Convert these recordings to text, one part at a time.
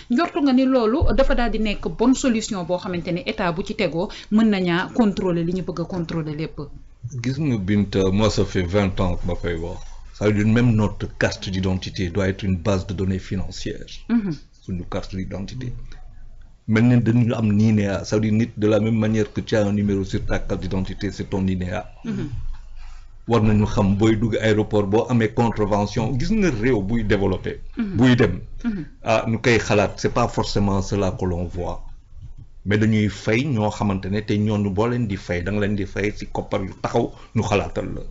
njortu nga ni loolu dafa daal di nekk bonne solution boo xamante ne état bu ci tegoo mën nañaa contrôler li ñu bëgg a contrôler lépp. gis nga Binta, moi ça fait 20 ans que ma koy wax. Ça veut dire même notre carte d'identité doit être une base de données financières. Suñu carte d'identité. Maintenant dañu am NINEA, ça veut dire nit de la même manière que tu as un numéro sur ta carte d'identité, c'est ton NINEA. War nañu xam booy dugg aéroport boo amee contravention gis nga réew buy développé. buy dem. ñu koy xalaat c'est pas forcément cela que l'on voit. mais dañuy fay ñoo xamante ne te ñooñu boo leen di fay da nga leen di fay ci koppar yu taxaw ñu xalaatal la.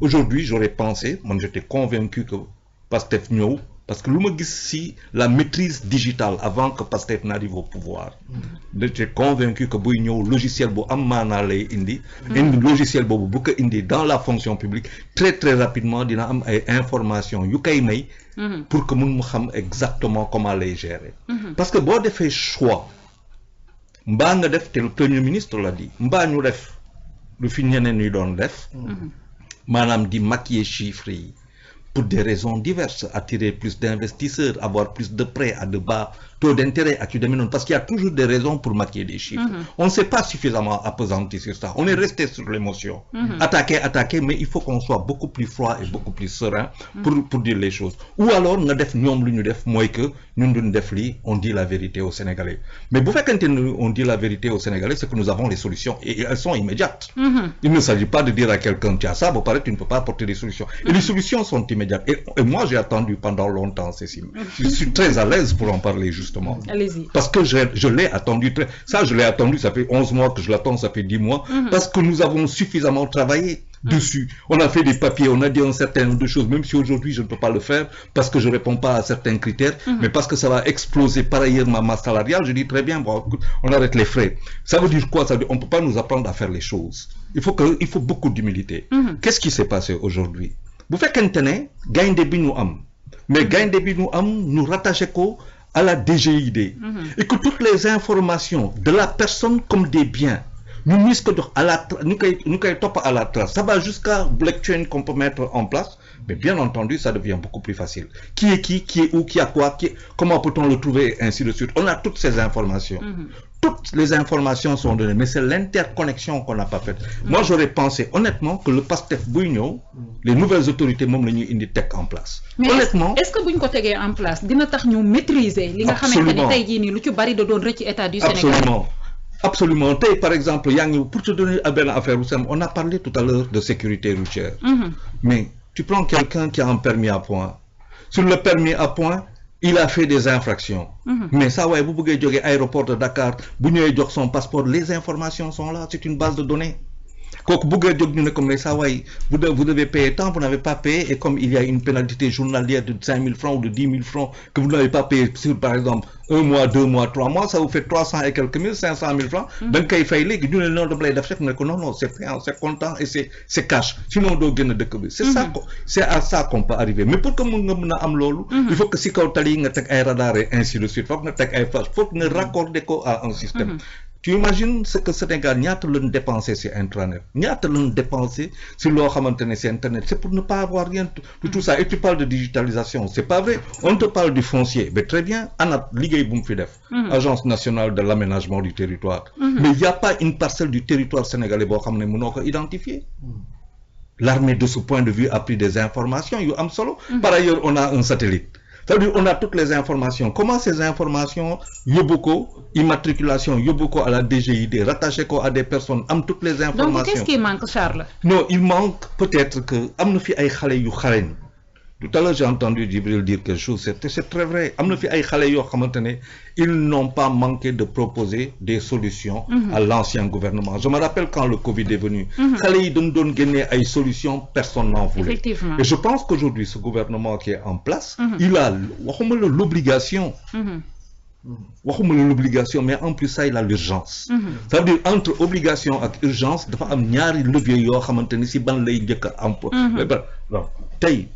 Aujourd'hui j'aurais pensé, moi j'étais convaincu que Pastef ñëw parce que lu ma gis ci la maîtrise digitale avant que Pastef n'arrive au pouvoir. J'étais convaincu que buy ñëw logiciel bu am maanaa lay indi logiciel boobu bu ko indi dans la fonction publique très très rapidement dina am ay informations yu koy may pour que mun mu xam exactement comment lay gérer. Parce que boo defee choix mbaa nga def te le premier ministre l'a dit mbaa ñu def lu fi ñeneen ñi doon def maanaam di maquiller chiffres yi pour des raisons diverses, attirer plus d'investisseurs, avoir plus de prêts à de bas taux d'intérêt, parce qu'il y a toujours des raisons pour maquiller des chiffres. On ne s'est pas suffisamment appesanti sur ça. On est resté sur l'émotion. Attaquer, mais il faut qu'on soit beaucoup plus froid et beaucoup plus serein pour dire les choses. Ou alors, on dit la vérité aux Sénégalais. Mais vous faites quand on dit la vérité aux Sénégalais, c'est que nous avons les solutions et elles sont immédiates. Il ne s'agit pas de dire à quelqu'un, tu as ça, vous paraît, tu ne peux pas apporter des solutions. Et les solutions sont immédiates. Et moi, j'ai attendu pendant longtemps, Cécile. Je suis très à l'aise pour en parler, justement. Allez-y. Parce que je l'ai attendu. Ça, je l'ai attendu, ça fait 11 mois que je l'attends, ça fait 10 mois. Parce que nous avons suffisamment travaillé dessus. On a fait des papiers, on a dit un certain nombre de choses, même si aujourd'hui je ne peux pas le faire parce que je ne réponds pas à certains critères, mais parce que ça va exploser par ailleurs ma masse salariale. Je dis très bien, bon, on arrête les frais. Ça veut dire quoi? Ça veut dire on ne peut pas nous apprendre à faire les choses. Il faut beaucoup d'humilité. Qu'est-ce qui s'est passé aujourd'hui? Vous faites qu'un tenez, gagne des bins nous am. Mais gagne des bins nous am, nous rattachez quoi à la DGID. Et que toutes les informations de la personne comme des biens, nous risquons à la à la trace. Ça va jusqu'à blockchain qu'on peut mettre en place. Mais bien entendu, ça devient beaucoup plus facile. Qui est où, qui a quoi, comment peut-on le trouver, et ainsi de suite. On a toutes ces informations. Toutes les informations sont données, mais c'est l'interconnexion qu'on n'a pas faite. Moi, j'aurais pensé honnêtement que le Pastef Bouigno, les nouvelles autorités, même les indi tech en place. Mais honnêtement, est-ce que Bouigno tech en place, dina tax ñu maîtriser li nga xamanteni tay ji ni lu ci bari da doon rëcc état du Sénégal. Absolument. Par exemple, pour te donner à belle affaire, on a parlé tout à l'heure de sécurité routière. Mais tu prends quelqu'un qui a un permis à point. Sur le permis à point, il a fait des infractions. Mais ça, ouais, vous pouvez dire aéroport de Dakar, vous avez son passeport, les informations sont là, c'est une base de données. Quand vous devez payer tant, vous n'avez pas payé, et comme il y a une pénalité journalière de 5 000 francs ou de 10 000 francs que vous n'avez pas payé sur, par exemple, 1 mois, 2 mois, 3 mois, ça vous fait 300 et quelques mille, 500 000 francs. Donc, quand il fait les non, non, c'est payant, c'est content et c'est cash. Sinon, on doit gagner de cover. C'est à ça qu'on peut arriver. Mais pour que nous am lolu, il faut que si vous avez un radar et ainsi de suite, il faut que vous ayez un flash, il faut que vous raccordez à un système. Tu imagines ce que Sénégal n'y a pas dépensé sur Intranet, n'y a pas dépensé sur Internet, c'est pour ne pas avoir rien de tout ça. Et tu parles de digitalisation, c'est pas vrai. On te parle du foncier, mais très bien, Agence nationale de l'aménagement du territoire. Mais il n'y a pas une parcelle du territoire sénégalais qui est identifiée. L'armée de ce point de vue a pris des informations, par ailleurs on a un satellite. C'est-à-dire on a toutes les informations. Comment ces informations, Yoboko, immatriculation, Yoboko à la DGID, rattaché à des personnes, am toutes les informations. Donc qu'est-ce qui manque, Charles? Non, il manque peut-être que Amnofi ay xalé yu xarañ. Tout à l'heure j'ai entendu Djibril dire quelque chose, c'est très vrai. Amnofi ay xalé yo xamantene ils n'ont pas manqué de proposer des solutions à l'ancien gouvernement. Je me rappelle quand le Covid est venu, xalé yi dañ doon génné ay solutions, personne n'en voulait. Effectivement. Et je pense qu'aujourd'hui ce gouvernement qui est en place, il a l'obligation. L'obligation, mais en plus ça il a l'urgence. Ça veut dire entre obligation et urgence, dafa am ñaari levier yo xamanteni ci ban lay ñëk am. Tay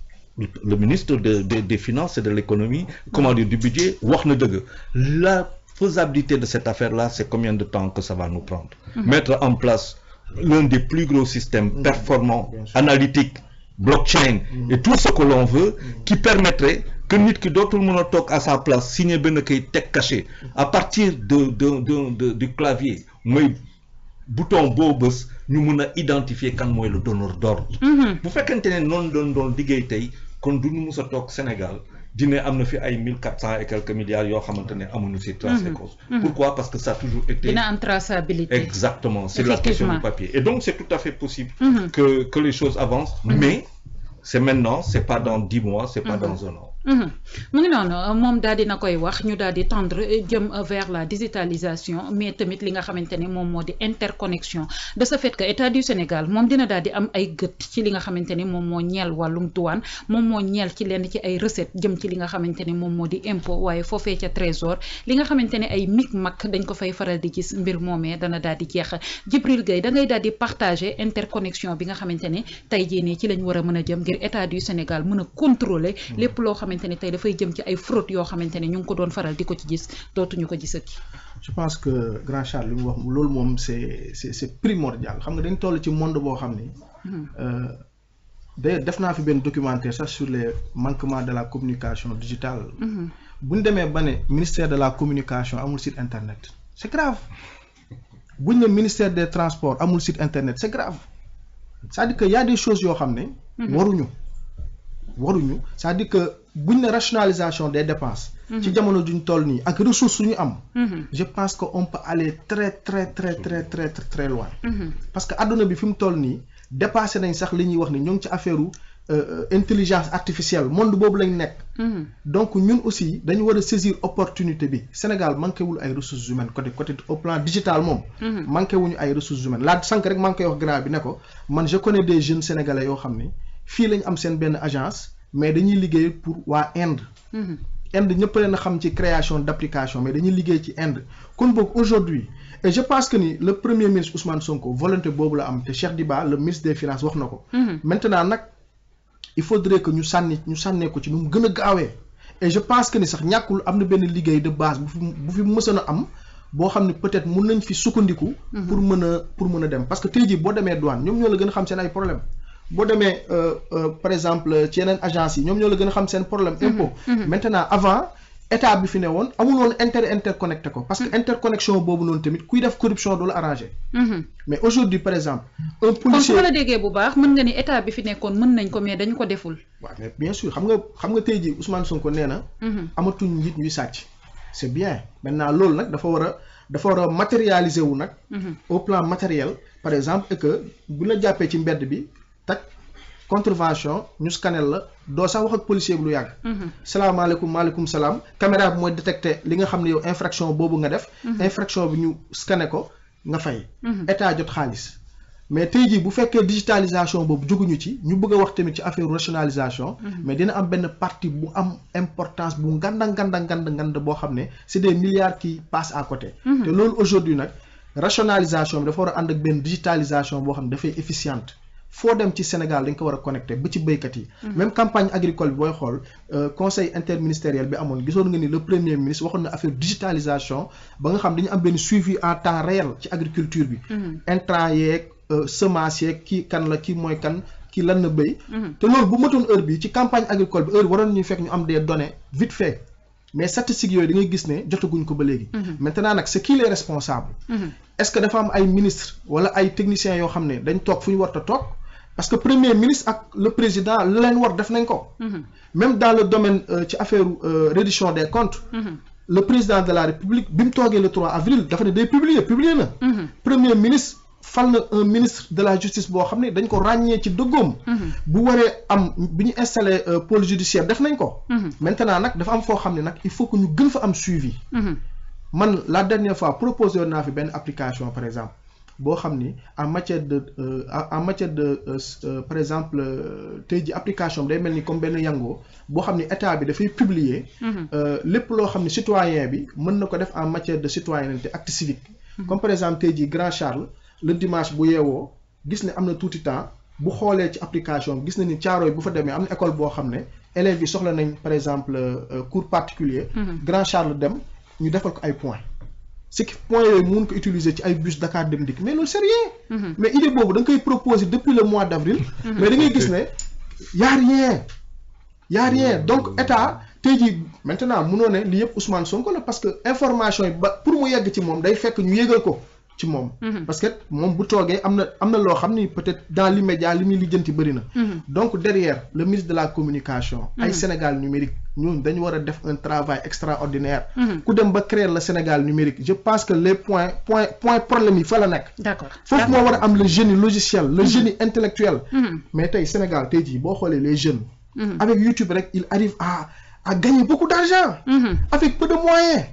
le ministre des Finances et de l'économie, comment dire, du budget, la faisabilité de cette affaire-là, c'est combien de temps que ça va nous prendre? Mettre en place l'un des plus gros systèmes performants, analytiques, blockchain et tout ce que l'on veut, qui permettrait que nit ki dootul mën a toog à sa place signer benn kay teg cachet à partir du clavier mooy bouton boo bës ñu mën a identifier kan mooy le donneur d'ordre. bu fekkente ne noonu doon liggéey tey kon du ñu mus a toog Sénégal dina am na fi ay 1400 et quelques milliards yoo xamante ne amuñu si trace et cause. Pourquoi? Parce que ça a toujours été. dina am traçabilité. Exactement, c'est la question du papier. Et donc c'est tout à fait possible que les choses avancent, mais c'est maintenant, c'est pas dans 10 mois, c'est pas dans un an. mu ngi noonu moom daal dina koy wax ñu daal di tendre jëm vers la digitalisation mais tamit li nga xamante ne moom moo di interconnexion de ce fait que état du Sénégal moom dina daal di am ay gët ci li nga xamante ne moom moo ñeel wàllum douane moom moo ñeel ci lenn ci ay recette jëm ci li nga xamante ne moom moo di impôt waaye foofee ca trésor li nga xamante ne ay micmac dañ ko fay faral di gis mbir moomee dana daal di jeex. Djibril Gueye da ngay daal di partager interconnexion bi nga xamante ne tey jii nii ci lañ war a mën a jëm ngir état du Sénégal mën a contrôler lépp loo xamante ne tey dafay jëm ci ay fraude yoo xamante ne ñu ngi ko doon faral di ko ci gis dootuñu ko gisati. Je pense que grand Charles li mu wax loolu moom c'est primordial xam nga dañ toll ci monde boo xam ni. d'ailleurs def naa fi benn documentaire sax sur les manquements de la communication digitale. bu ñu demee ba ne ministère de la communication amul site internet c'est grave bu ñu ne ministère des transports amul site internet c'est grave c'est-à-dire que y a des choses yoo xam ne. waruñu c'est-à-dire que buñ ne rationalisation des dépenses. ci jamono juñ toll nii ak ressources yu ñu am. je pense que on peut aller très loin. parce que adduna bi fi mu toll nii dépassé nañ sax li ñuy wax ni ñoo ngi ci affaire intelligence artificielle monde boobu lañ nekk. donc ñun aussi dañu war a saisir opportunité bi Sénégal manqué wul ay ressources humaines côté au plan digital moom. manqué wuñu ay ressources humaines laa sànq rek maa ngi koy wax grand bi ne ko man je connais des jeunes sénégalais yoo xam ne. fii lañ am seen benn agence mais dañuy liggéey pour waa Inde. Inde ñëpp leen a xam ci création d'application mais dañuy liggéey ci Inde kon boog aujourd'hui et je pense que ni le premier ministre Ousmane Sonko volonté boobu la am te Cheikh Diba le ministre des finances wax na ko. maintenant nag il faudrait que ñu sànnee ko ci nu mu gën a gaawee et je pense que ni sax ñàkkul am na benn liggéey de base bu fi mësoon a am boo xam ne peut-être mun nañ fi sukkandiku. pour mën a dem parce que tey jii boo demee douane ñoom ñoo la gën a xam seen ay problème boo demee par exemple ci yeneen agence yi ñoom ñoo la gën a xam seen problème impôt maintenant avant état bi fi ne woon amul woon interconnecté ko parce que interconnexion boobu noonu tamit kuy def corruption du la arrangé mais aujourd'hui par exemple un policier kon su ma la déggee bu baax mën nga ni état bi fi nekkoon mën nañ ko mais dañu ko deful waaw mais bien sûr xam nga tey jii Ousmane Sonko nee na amatuñ njiit ñuy sàcc c'est bien maintenant loolu nag dafa war a matérialiser wu nag au plan matériel par exemple et que bu la jàppee ci mbedd bi tak contravention ñu scanner la doo sax wax ak policier bi lu yàgg salaamaaleykum maaleykum salaam caméra bi mooy détecter li nga xam ne yow infraction boobu nga def infraction bi ñu scanner ko nga fay état jot xaalis mais tey jii bu fekkee digitalisation boobu jóguñu ci ñu bëgg a wax tamit ci affaire rationalisation mais dina am benn partie bu am importance bu nganda boo xam ne c'est des milliards qui passent à côté te loolu aujourd'hui nag rationalisation bi dafa war a ànd ak benn digitalisation boo xam ne dafay efficiente foo dem ci Sénégal dañ ko war a connecté ba ci béykat yi même campagne agricole bi booy xool conseil interministériel bi amoon gisoon nga ni le premier ministre waxoon na affaire digitalisation ba nga xam dañu am benn suivi en temps réel ci agriculture bi intrant yeeg semence yeeg kii kan la kii mooy kan kii lan na béy te loolu bu matoon heure bi ci campagne agricole bi heure waroon ñuy fekk ñu am des données vite fait mais statistiques yooyu da ngay gis ne jotaguñ ko ba léegi maintenant nag c'est qui les responsables est-ce que dafa am ay ministres wala ay techniciens yoo xam ne dañ toog fu ñu war a toog parce que premier ministre ak le président la leen war def nañ ko même dans le domaine ci affaire reddition des comptes le président de la république bi mu toogee le 3 avril dafa ne day publier na premier ministre fal na un ministre de la justice boo xam ne dañ ko ràññee ci dëggoom bu waree am bi ñu installé pôle judiciaire def nañ ko maintenant nag dafa am foo xam ne nag il faut que ñu gën fa am suivi man la dernière fois proposé woon naa fi benn application par exemple boo xam ni en matière de par exemple tey ji application bi day mel ni comme benn yango boo xam ni état bi dafay publier lépp loo xam ni citoyen bi mën na ko def en matière de citoyenneté acte civique comme par exemple tey ji Grand Charles le dimanche bu yeewoo gis ne am na tuuti temps bu xoolee ci application gis na ni Thiaroye bu fa demee am na école boo xam ne élèves yi soxla nañ par exemple cours particulier Grand Charles dem ñu defal ko ay points ce qui point yooyu mun ko utiliser ci ay bus Dakar Dem Dikk mais loolu c'est rien mais idée boobu da nga koy proposer depuis le mois d'avril mais da ngay gis ne y a rien donc état tey jii maintenant mënoo ne li yëpp Ousmane Sonko la parce que information yi ba pour mu yegg ci moom day fekk ñu yëgal ko ci moom. parce que moom bu toogee am na loo xam ni peut-être dans l'immédiat li muy lijjanti bëri na. donc derrière le ministre de la communication. ay Sénégal numérique ñun dañu war a def un travail extraordinaire. ku dem ba créer le Sénégal numérique je pense que les point problème yi fa la nekk. d'accord foofu moo war a am le génie logiciel le génie intellectuel. mais tey Sénégal tey jii boo xoolee les jeunes. avec YouTube rek il arrive à gagner beaucoup d'argent. avec peu de moyens.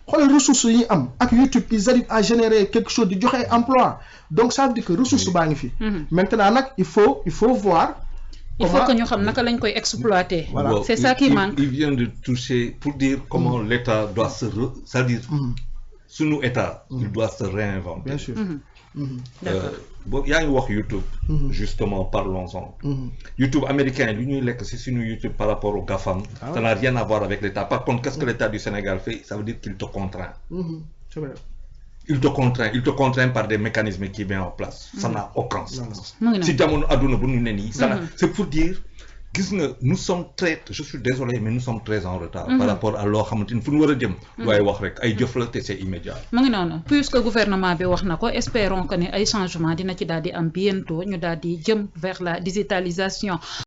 xoolal ressources yi am ak YouTube ils arrivent à générer quelque chose di joxe emploi donc ça veut dire que ressource baa ngi fi. maintenant nag il faut voir. il faut que ñu xam naka lañ koy exploiter. Voilà. C'est ça qui manque. Il vient de toucher pour dire comment l'État doit c'est-à-dire sunu État il doit se réinventer. Bien sûr. boo yaa ngi wax YouTube. justement parlons-en. YouTube américain li ñuy lekk ci suñu YouTube par rapport au GAFAM. Ça n'a rien à voir avec l'État. Par contre, qu'est-ce que l'État du Sénégal fait? Ça veut dire qu'il te contraint. C'est vrai. Il te contraint par des mécanismes qui mettent en place. Ça n'a aucun sens. Si jamono aduna bu ñu ne nii, c'est pour dire gis nga nous sommes très, je suis désolé mais nous sommes très en retard par rapport à loo xamante ni fu ñu war a jëm. waaye wax rek ay jëf la te c'est immédiat. mu ngi noonu puisque gouvernement bi wax na ko espérons que ne ay changement dina ci daal di am bientôt ñu daal di jëm vers la digitalisation.